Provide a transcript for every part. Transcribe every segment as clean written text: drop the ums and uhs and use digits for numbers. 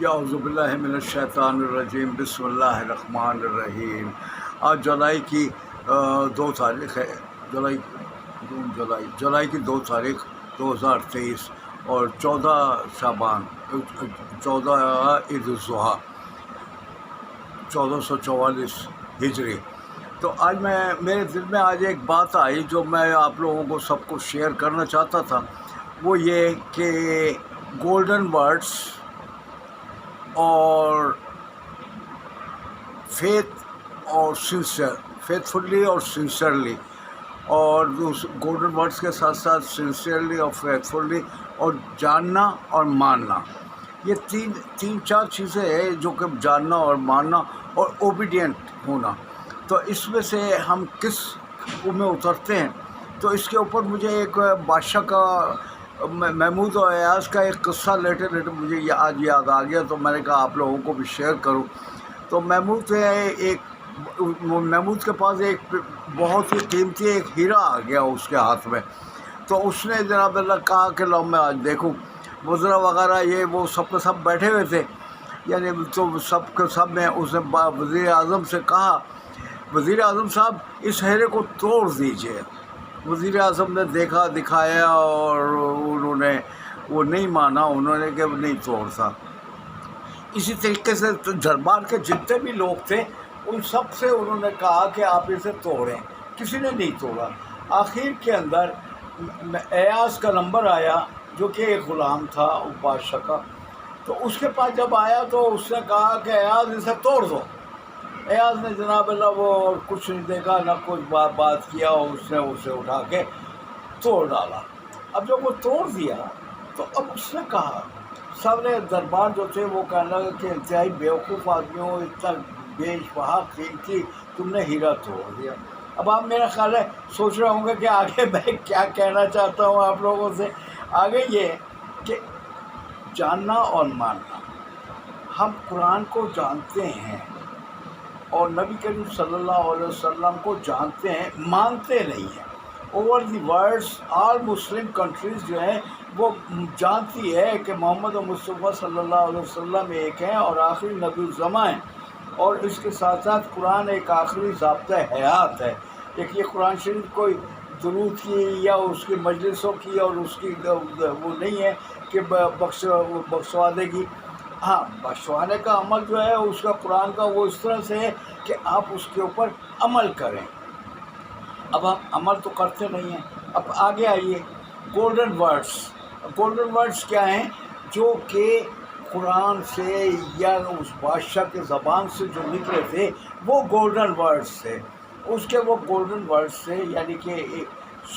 اعوذ باللہ من الشیطان الرجیم، بسم اللہ الرحمن الرحیم۔ آج جولائی کی 2 تاریخ ہے، جولائی کی 2 تاریخ 2023 اور 14 شعبان 14 عید الاضحیٰ 1444 ہجری۔ تو آج میرے دل میں ایک بات آئی جو میں آپ لوگوں کو سب کو شیئر کرنا چاہتا تھا، وہ یہ کہ گولڈن ورڈس اور فیتھفلی اور سنسیئرلی، اور گولڈن ورڈس کے ساتھ ساتھ سنسیئرلی اور فیتھفلی اور جاننا اور ماننا، یہ تین چار چیزیں ہیں جو کہ جاننا اور ماننا اور اوبیڈینٹ ہونا۔ تو اس میں سے ہم کس میں اترتے ہیں؟ تو اس کے اوپر مجھے ایک بادشاہ کا محمود اور ایاز کا ایک قصہ لیٹر مجھے آج یاد آ گیا، تو میں نے کہا آپ لوگوں کو بھی شیئر کروں۔ تو محمود کے پاس ایک بہت ہی قیمتی ایک ہیرا آ گیا اس کے ہاتھ میں۔ تو اس نے جناب اللہ کہا کہ لو میں آج دیکھوں، وزراء وغیرہ یہ وہ سب کے سب بیٹھے ہوئے تھے، یعنی تو سب کے سب میں اس نے وزیر اعظم سے کہا، وزیر اعظم صاحب اس ہیرے کو توڑ دیجیے۔ وزیر اعظم نے دیکھا دکھایا اور انہوں نے وہ نہیں مانا، انہوں نے کہ نہیں توڑتا۔ اسی طریقے سے دربار کے جتنے بھی لوگ تھے ان سب سے انہوں نے کہا کہ آپ اسے توڑیں، کسی نے نہیں توڑا۔ آخر کے اندر ایاز کا نمبر آیا جو کہ ایک غلام تھا بادشاہ کا، تو اس کے پاس جب آیا تو اس نے کہا کہ ایاز اسے توڑ دو۔ ایاز نے جناب اللہ وہ کچھ نہیں دیکھا نہ کچھ بات کیا، اس نے اسے اٹھا کے توڑ ڈالا۔ اب جب وہ توڑ دیا تو اب اس نے کہا، سب نے دربار جو تھے وہ کہنے لگا کہ انتہائی بیوقوف آدمیوں، اتنا بے بہا قیمتی تم نے ہیرا توڑ دیا۔ اب آپ میرا خیال ہے سوچ رہے ہوں گے کہ آگے میں کیا کہنا چاہتا ہوں آپ لوگوں سے۔ آگے یہ کہ جاننا اور ماننا، ہم قرآن کو جانتے ہیں اور نبی کریم صلی اللہ علیہ وسلم کو جانتے ہیں، مانتے نہیں ہیں۔ Over the worlds all Muslim countries جو ہیں وہ جانتی ہے کہ محمد مصطفیٰ صلی اللہ علیہ وسلم ایک ہیں اور آخری نبی الزماں ہیں، اور اس کے ساتھ ساتھ قرآن ایک آخری ضابطۂ حیات ہے۔ ایک یہ قرآن شریف کوئی درود کی یا اس کی مجلسوں کی اور اس کی وہ نہیں ہے کہ بخشوا دے گی۔ ہاں، بخشوانے کا عمل جو ہے اس کا قرآن کا وہ اس طرح سے ہے کہ آپ اس کے اوپر عمل کریں۔ اب آپ عمل تو کرتے نہیں ہیں۔ اب آگے آئیے، گولڈن ورڈس کیا ہیں؟ جو کہ قرآن سے یا اس بادشاہ کے زبان سے جو نکلے تھے وہ گولڈن ورڈس تھے۔ اس کے وہ گولڈن ورڈس تھے، یعنی کہ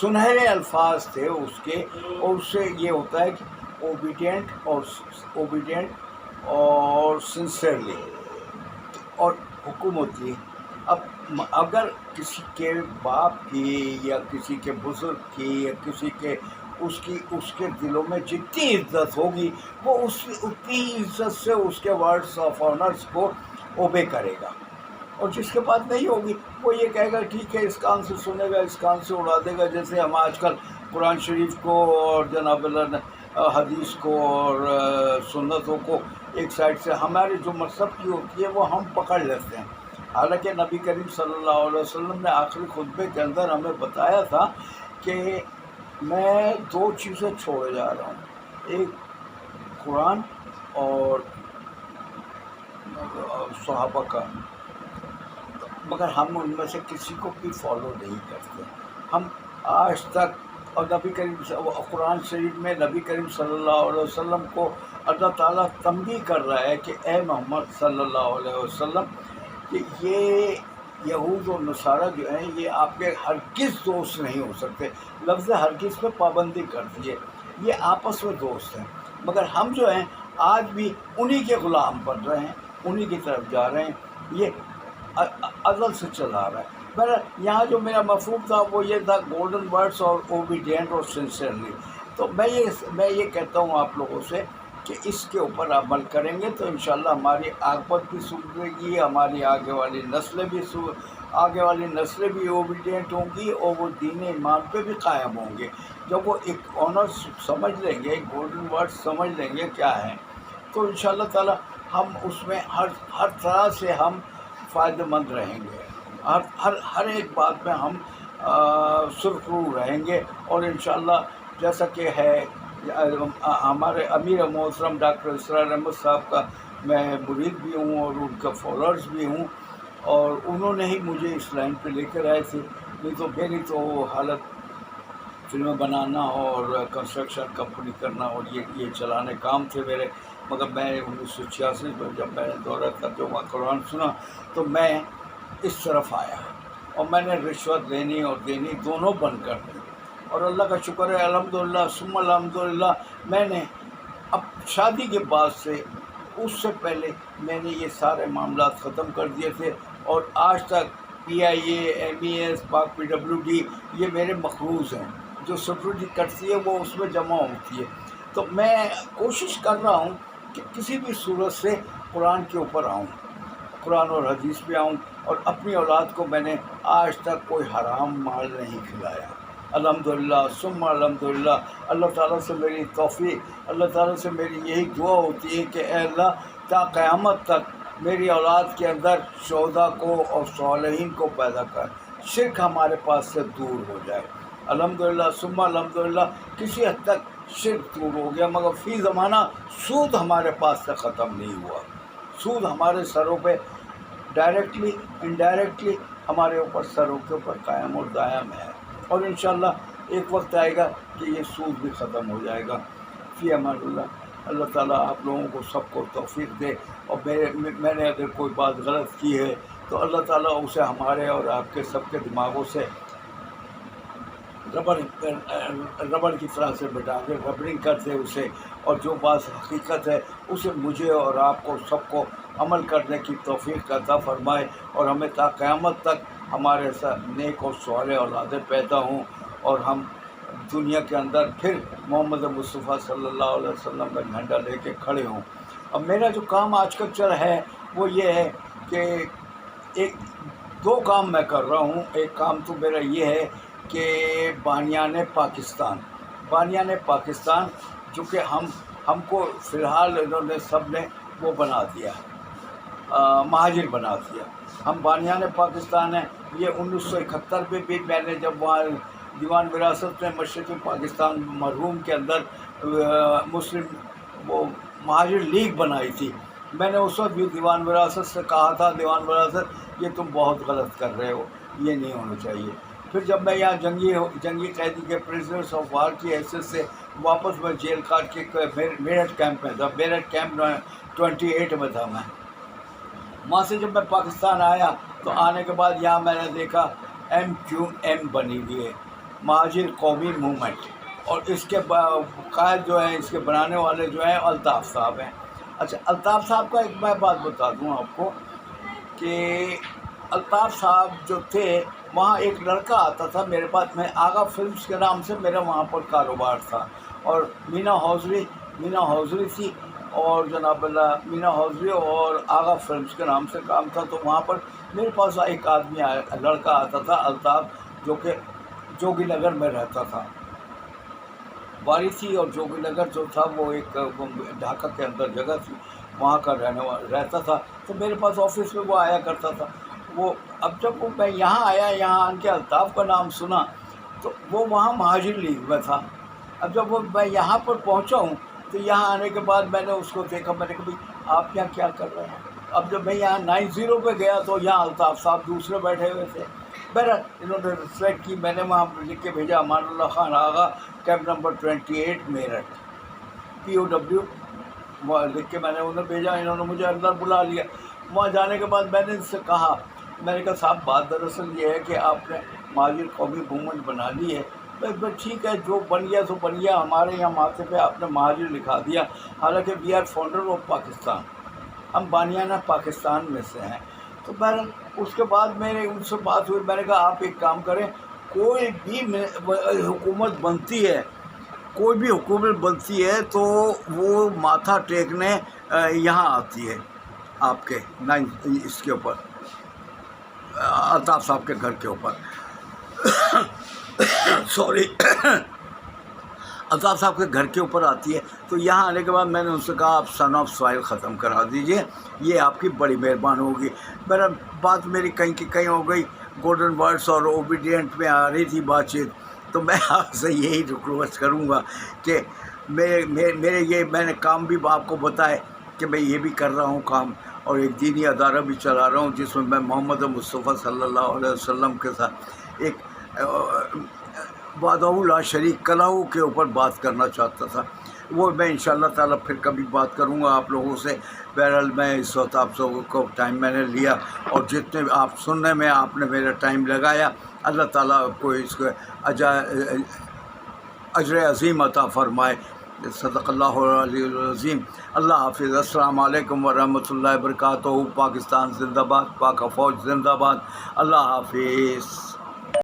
سنہرے الفاظ تھے اس کے، اور اس سے یہ ہوتا ہے کہ اوبیڈینٹ اور سنسیئرلی اور حکومت کی۔ اب اگر کسی کے باپ کی یا کسی کے بزرگ کی یا کسی کے اس کے دلوں میں جتنی عزت ہوگی وہ اتنی عزت سے اس کے ورڈس آف آنرس کو اوبے کرے گا، اور جس کے پاس نہیں ہوگی وہ یہ کہے گا ٹھیک ہے، اس کان سے سنے گا اس کان سے اڑا دے گا۔ جیسے ہم آج کل قرآن شریف کو اور جناب اللہ حدیث کو اور سنتوں کو ایک سائڈ سے ہمارے جو مذہب کی ہوتی ہے وہ ہم پکڑ لیتے ہیں۔ حالانکہ نبی کریم صلی اللہ علیہ وسلم نے آخری خطبے کے اندر ہمیں بتایا تھا کہ میں 2 چیزیں چھوڑے جا رہا ہوں، ایک قرآن اور صحابہ کا، مگر ہم ان میں سے کسی کو بھی فالو نہیں کرتے۔ ہم آج تک، اور نبی کریم قرآن شریف میں نبی کریم صلی اللہ علیہ وسلم کو اللہ تعالیٰ تنبیہ کر رہا ہے کہ اے محمد صلی اللہ علیہ وسلم، کہ یہ یہود اور نصارہ جو ہیں یہ آپ کے ہرگز دوست نہیں ہو سکتے۔ لفظ ہرگز پہ پابندی کر دیجیے، یہ آپس میں دوست ہیں، مگر ہم جو ہیں آج بھی انہی کے غلام بن رہے ہیں، انہی کی طرف جا رہے ہیں، یہ ازل سے چلا رہا ہے۔ یہاں جو میرا مفہوم تھا وہ یہ تھا گولڈن ورڈس اور اوبیڈینٹ اور سنسیئرلی۔ تو میں یہ کہتا ہوں آپ لوگوں سے کہ اس کے اوپر عمل کریں گے تو انشاءاللہ ہماری عاقبت بھی سدھرے گی، ہماری آگے والی نسلیں بھی اوبیڈینٹ ہوں گی اور وہ دین ایمان پہ بھی قائم ہوں گے۔ جب وہ ایک آنر سمجھ لیں گے، گولڈن ورڈ سمجھ لیں گے کیا ہے، تو انشاءاللہ تعالیٰ ہم اس میں ہر طرح سے ہم فائدہ مند رہیں گے، ہر ایک بات میں ہم سرخرو رہیں گے، اور انشاءاللہ جیسا کہ ہے ہمارے امیر محترم ڈاکٹر اسرار احمد صاحب کا میں مرید بھی ہوں اور ان کا فالوورز بھی ہوں، اور انہوں نے ہی مجھے اس لائن پہ لے کر آئے تھے، نہیں تو میری تو حالت فلمیں بنانا اور کنسٹرکشن کمپنی کرنا اور یہ چلانے کام تھے میرے، مگر میں 1986 میں جب میں نے دورہ ترجمہ قرآن سنا تو میں اس طرف آیا، اور میں نے رشوت لینی اور دینی دونوں بند کر دی، اور اللہ کا شکر ہے الحمدللہ ثم الحمدللہ میں نے اب شادی کے بعد سے، اس سے پہلے میں نے یہ سارے معاملات ختم کر دیے تھے، اور آج تک PIA MES پاک PWD یہ میرے مقروض ہیں، جو سیکورٹی کٹتی ہے وہ اس میں جمع ہوتی ہے، تو میں کوشش کر رہا ہوں کہ کسی بھی صورت سے قرآن کے اوپر آؤں، قرآن اور حدیث پہ آؤں، اور اپنی اولاد کو میں نے آج تک کوئی حرام مال نہیں کھلایا، الحمدللہ ثم الحمدللہ۔ اللہ تعالیٰ سے میری توفیق، اللہ تعالیٰ سے میری یہی دعا ہوتی ہے کہ اے اللہ تا قیامت تک میری اولاد کے اندر شہداء کو اور صالحین کو پیدا کر، شرک ہمارے پاس سے دور ہو جائے، الحمدللہ ثم الحمدللہ۔ کسی حد تک شرک دور ہو گیا، مگر فی زمانہ سود ہمارے پاس سے ختم نہیں ہوا، سود ہمارے سروں پہ ڈائریکٹلی انڈائریکٹلی ہمارے اوپر سروں کے اوپر قائم اور دائم ہے، اور انشاءاللہ ایک وقت آئے گا کہ یہ سود بھی ختم ہو جائے گا۔ فی امان اللہ۔ اللہ تعالیٰ آپ لوگوں کو سب کو توفیق دے، اور میں نے اگر کوئی بات غلط کی ہے تو اللہ تعالیٰ اسے ہمارے اور آپ کے سب کے دماغوں سے ربڑ کی طرح سے بٹا کے ربڑنگ کر دے اسے، اور جو بات حقیقت ہے اسے مجھے اور آپ کو سب کو عمل کرنے کی توفیق عطا فرمائے، اور ہمیں تا قیامت تک ہمارے ساتھ نیک اور صالح اولادیں پیدا ہوں، اور ہم دنیا کے اندر پھر محمد مصطفیٰ صلی اللہ علیہ وسلم کا جھنڈا لے کے کھڑے ہوں۔ اب میرا جو کام آج کل چل ہے وہ یہ ہے کہ دو کام میں کر رہا ہوں۔ ایک کام تو میرا یہ ہے کہ بانیان پاکستان جو کہ ہم کو فی الحال انہوں نے سب نے وہ بنا دیا، مہاجر بنا دیا، ہم بانیان پاکستان ہیں۔ یہ 1971 میں بھی میں نے جب وہاں دیوان وراثت میں مشرقی پاکستان مرحوم کے اندر مسلم وہ مہاجر لیگ بنائی تھی، میں نے اس وقت بھی دیوان وراثت سے کہا تھا، دیوان وراثت یہ تم بہت غلط کر رہے ہو، یہ نہیں ہونا چاہیے۔ پھر جب میں یہاں جنگی قیدی کے پریزنرز آف وار کی حیثیت سے واپس میں جیل کاٹ کے میرٹھ کیمپ میں تھا، میرٹھ کیمپ 28 میں تھا میں، وہاں سے جب میں پاکستان آیا تو آنے کے بعد یہاں میں نے دیکھا MQM بنی ہوئی ہے، مہاجر قومی موومنٹ، اور اس کے قائد جو ہیں، اس کے بنانے والے جو ہیں الطاف صاحب ہیں۔ اچھا، الطاف صاحب کا ایک میں بات بتا دوں آپ کو کہ الطاف صاحب جو تھے وہاں ایک لڑکا آتا تھا میرے پاس، میں آغا فلمز کے نام سے میرا وہاں پر کاروبار تھا، اور مینا حوضری تھی، اور جناب اللہ مینا حوضری اور آغا فلمز کے نام سے کام تھا، تو وہاں پر میرے پاس ایک آدمی لڑکا آتا تھا الطاف، جو کہ جوگی نگر میں رہتا تھا، باری تھی، اور جوگی نگر جو تھا وہ ایک ڈھاکہ کے اندر جگہ تھی، وہاں کا رہتا تھا، تو میرے پاس آفس میں وہ آیا کرتا تھا۔ وہ اب جب میں یہاں آیا، یہاں آن کے الطاف کا نام سنا تو وہ وہاں مہاجر لیگ میں تھا۔ اب جب میں یہاں پر پہنچا ہوں تو یہاں آنے کے بعد میں نے اس کو دیکھا، میں نے کہا بھائی آپ یہاں کیا کر رہے ہیں؟ اب جب میں یہاں 90 پہ گیا تو یہاں الطاف صاحب دوسرے بیٹھے ہوئے تھے، بہرحال انہوں نے ریسپیکٹ کی، میں نے وہاں لکھ کے بھیجا امان اللہ خان آغا کیمپ نمبر 28 میرٹھ POW لکھ کے میں نے انہیں بھیجا، انہوں نے مجھے اندر بلا لیا۔ وہاں جانے کے بعد میں نے ان سے کہا، میں نے کہا صاحب بات دراصل یہ ہے کہ آپ نے مہاجر قومی موومنٹ بنا لی ہے، بس ٹھیک ہے جو بن گیا تو بن گیا، ہمارے یہاں ماتھے پہ آپ نے مہاجر لکھا دیا، حالانکہ we are founder of Pakistan, ہم بانیانہ پاکستان میں سے ہیں۔ تو بہرحال اس کے بعد میرے ان سے بات ہوئی، میں نے کہا آپ ایک کام کریں، کوئی بھی حکومت بنتی ہے تو وہ ماتھا ٹیکنے یہاں آتی ہے، آپ کے اس کے اوپر الطاف صاحب کے گھر کے اوپر سوری عطا صاحب کے گھر کے اوپر آتی ہے. تو یہاں آنے کے بعد میں نے ان سے کہا آپ سن آف سوائل ختم کرا دیجئے, یہ آپ کی بڑی مہربانی ہوگی. میرا بات میری کہیں کی کہیں ہو گئی, گولڈن ورڈس اور اوبیڈینٹ میں آ رہی تھی بات چیت. تو میں آپ سے یہی ریکویسٹ کروں گا کہ میرے یہ میں نے کام بھی آپ کو بتائے کہ میں یہ بھی کر رہا ہوں کام, اور ایک دینی ادارہ بھی چلا رہا ہوں جس میں محمد مصطفیٰ صلی اللہ علیہ وسلم کے ساتھ ایک وحدہ لا شریک کلہو کے اوپر بات کرنا چاہتا تھا. وہ میں انشاءاللہ تعالیٰ پھر کبھی بات کروں گا آپ لوگوں سے. بہرحال میں اس وقت آپ لوگوں کو ٹائم میں نے لیا, اور جتنے آپ سننے میں آپ نے میرا ٹائم لگایا, اللہ تعالیٰ آپ کو اس کو اجر عظیم عطا فرمائے. صدق اللہ العلی العظیم. اللہ حافظ. السلام علیکم ورحمۃ اللہ وبرکاتہ. پاکستان زندہ باد, پاک فوج زندہ باد. اللہ حافظ.